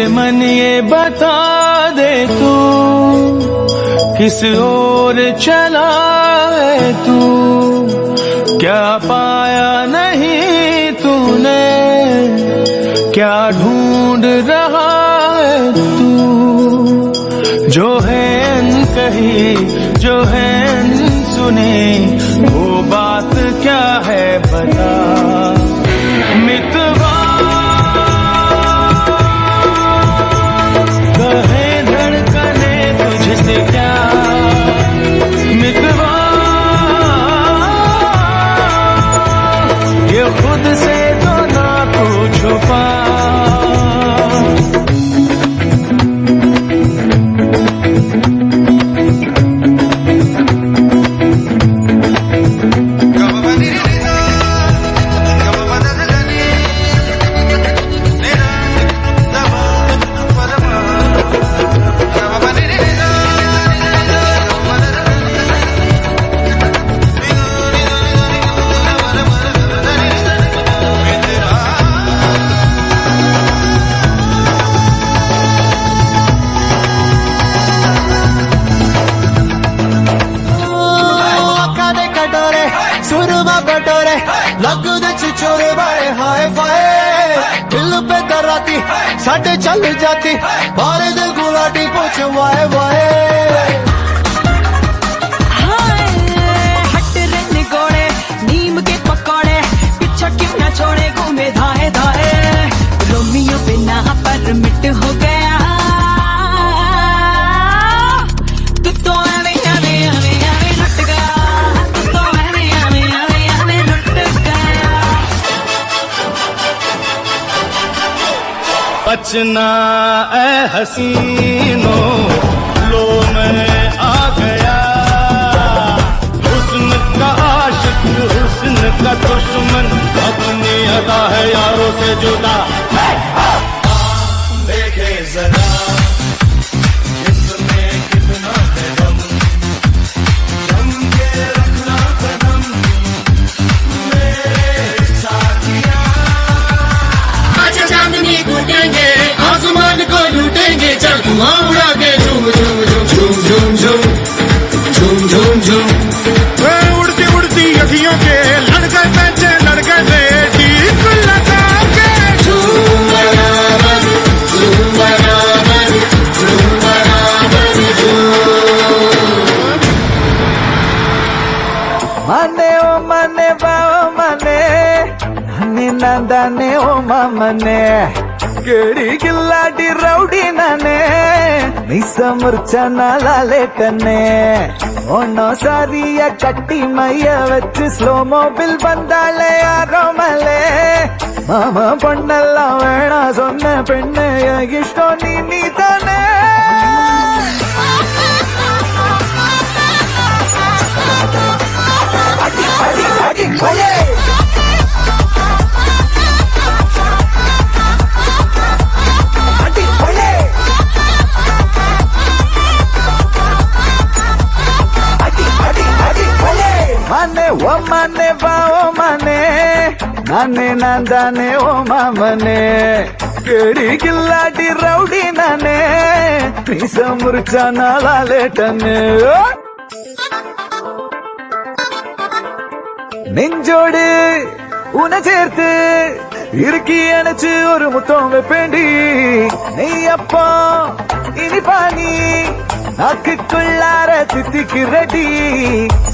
मन ये बता दे तू किस ओर चला है तू, क्या पाया नहीं तूने, क्या ढूंढ रहा है तू। जो है अनकही जो है अनसुनी, वो बात क्या है बता। मितवा कहे धड़कने तुझसे क्या, मितवा ये खुद से तो ना तू छुपा। बटोरे लगू दे छिछोरे बड़े हाय फाय, दिल पे दराती साढ़े चल जाती, बारे दिल गुलाटी पूछ वाए वाए। हट रन गोड़े नीम के पकौड़े, पीछा क्यों ना छोड़े घूमे धाए धाए। रोमियो बिना परमिट हो गया, तू तो आवे आवे आवे आवे लुट गया, तू तो आवे आवे आवे आवे लुट गया। बचना ए हसीनों लो मैं आ गया, हुस्न का आशिक हुस्न का दुश्मन, अपनी अदा है यारों से जुदा। देखे जरा इसमें कितना है दम, जम के रखना कदम मेरे साथिया। आज चांदनी कूटेंगे आसमान को लूटेंगे, चल धुआं उड़ा के झूम झूम झूम झूम झूम झूम झूम झूम। उड़ती उड़ती अखियों के लड़के पैसे लड़के बेटी लगा के झूम बराबर झूम बराबर झूम बराबर झूम। मने ओ मने बाओ मने हने नंदाने ओ मामने, केड़ी गिल्लाडी रौडी नाने निस मुर्चना लालेटने। ओनो सारिया कट्टी मैया वच्चु स्लो मोबिल बंदाले यारो मले, मामा पण्णल्ला वेणा सोन्ने पेण्णे इष्टो नी ताने। माने वो माने बाओ माने नाने नांदाने ओ मामने, केड़ी गिल्लाडी रौडी नाने निस मुर्चना लालेटने। நெஞ்சோடு உன சேர்த்து இறுக்கி அணைச்சு ஒரு முத்தம் வைப்பேண்டி, நீ அப்பா இனி பானி நாக்குக்குள்ளார தித்திக்கு ரெடி।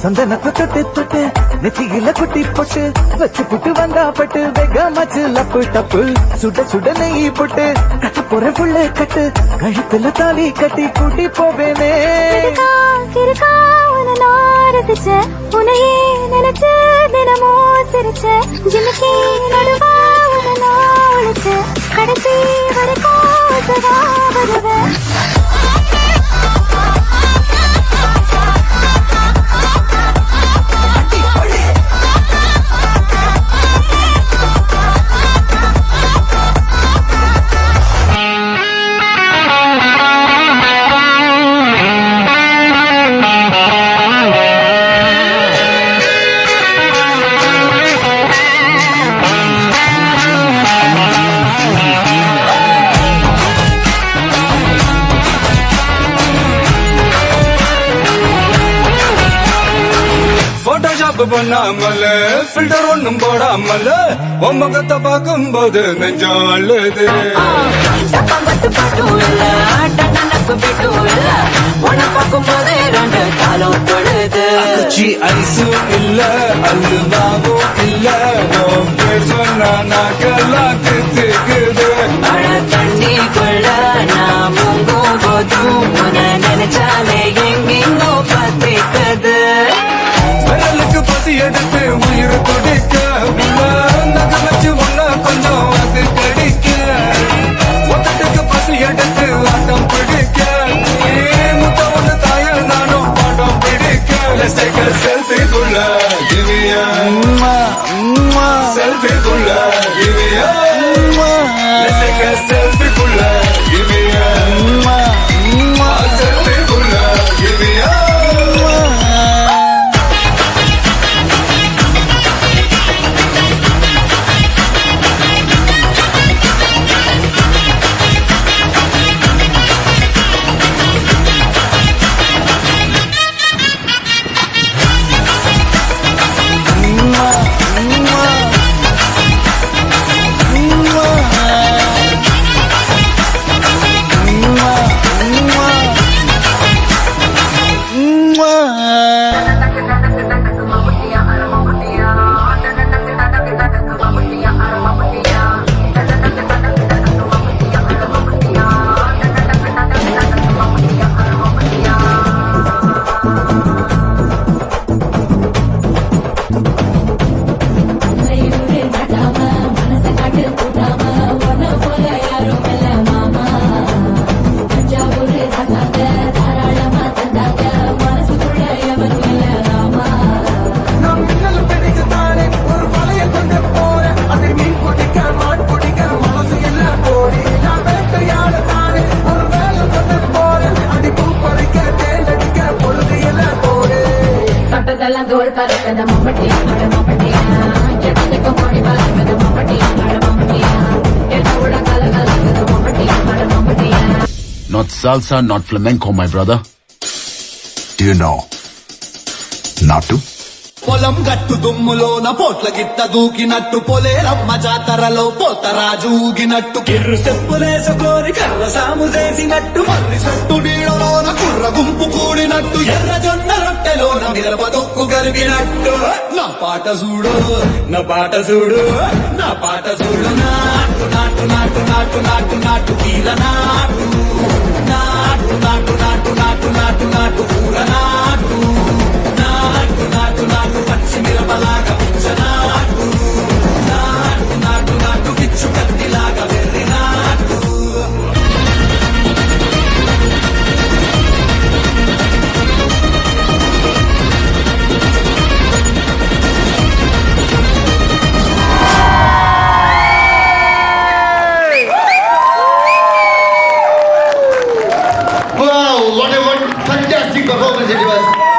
சந்தனத்தை தொட்டு தொட்டு நெத்தியில குட்டி போட்டு வச்சு புட்டு வந்தா பட்டு வேகமாச்சு லப்பு டப்பு, சுட சுட நெய் போட்டு கட்ட போற புள்ள கட்டு, கழுத்துல தாலி கட்டி கூட்டி போவேனே। ரசிச்ச உனையே நினைச்சு தினமோ சிரிச்ச, ஜிமிக்கி நடுவா உன ஒழிச்ச, கடைசி வரைக்கும் சதா வருவேன்। பண்ணாமல ஃபில்டர் ஒண்ணும் போடாமல உன் முகத்தை பார்க்கும்போது நெஞ்சம் அழுது டப்பாங்கட்டு பாட்டும் இல்ல டன்னக்கு பிட்டும் இல்ல உன்னை பார்க்கும்போது ரெண்டு காலம் தொழுது சி ஐஸும் இல்ல அல்வாவும் இல்ல உன் பேர் சொன்னா நாக்கெல்லாம் திக்குது மழை தண்ணிக்குள்ள நான் முங்கும் போதும் உன்னை நினைச்சாலே எங்கெங்கோ பத்திக்குது விரலுக்கு பசி எடுத்து உயிர் துடிக்க நகை வச்சு ஒன்ன கொஞ்சம் அது கடிக்க ஒத்தட்டுக்கு பசி எடுத்து ஆட்டம் பிடிக்க முத்த ஒன்று தாய நானும் பாடம் பிடிக்க செல்ஃபி குள்ள கிவியா செல்ஃபி குள்ள கிவியா செல்ஃபி குள்ள கிவியா செல்ஃபி குள்ள கிவியா தொட்டதெல்லாம் தோல் பறக்கத மம்பட்டியா அட மம்பட்டியா எத்தனைக்கு மோடி பறக்கத மம்பட்டியா அட மம்பட்டியா எத்தோட கலகலக்கத மம்பட்டியா அட மம்பட்டியா Not salsa, not flamenco, my brother. Do you know not to? పొలం గట్టు దుమ్ములోన పోట్ల గిట్ట దూకినట్టు పొలేరమ్మ జాతరలో పోతరాజు ఊగినట్టు కిర్రు చెప్పులేసుకొని కర్ర సాము చేసినట్టు మర్రి చెట్టు నీడలోన కుర్ర గుంపు కూడినట్టు ఎర్ర జొన్న రొట్టెలోన మిరప తొక్కు గరిగినట్టు నా పాట చూడు నా పాట చూడు నా పాట చూడు నాటు నాటు నాటు నాటు నాటు నాటు తీర నాటు నాటు నాటు నాటు నాటు నాటు నాటు కూర నాటు నాటు నాటు నాటు పచ్చి మిరపలాగా పిచ్చ నాటు నాటు నాటు నాటు పిచ్చు కత్తిలాగా వెర్రి నాటు Wow, what a fantastic performance it was.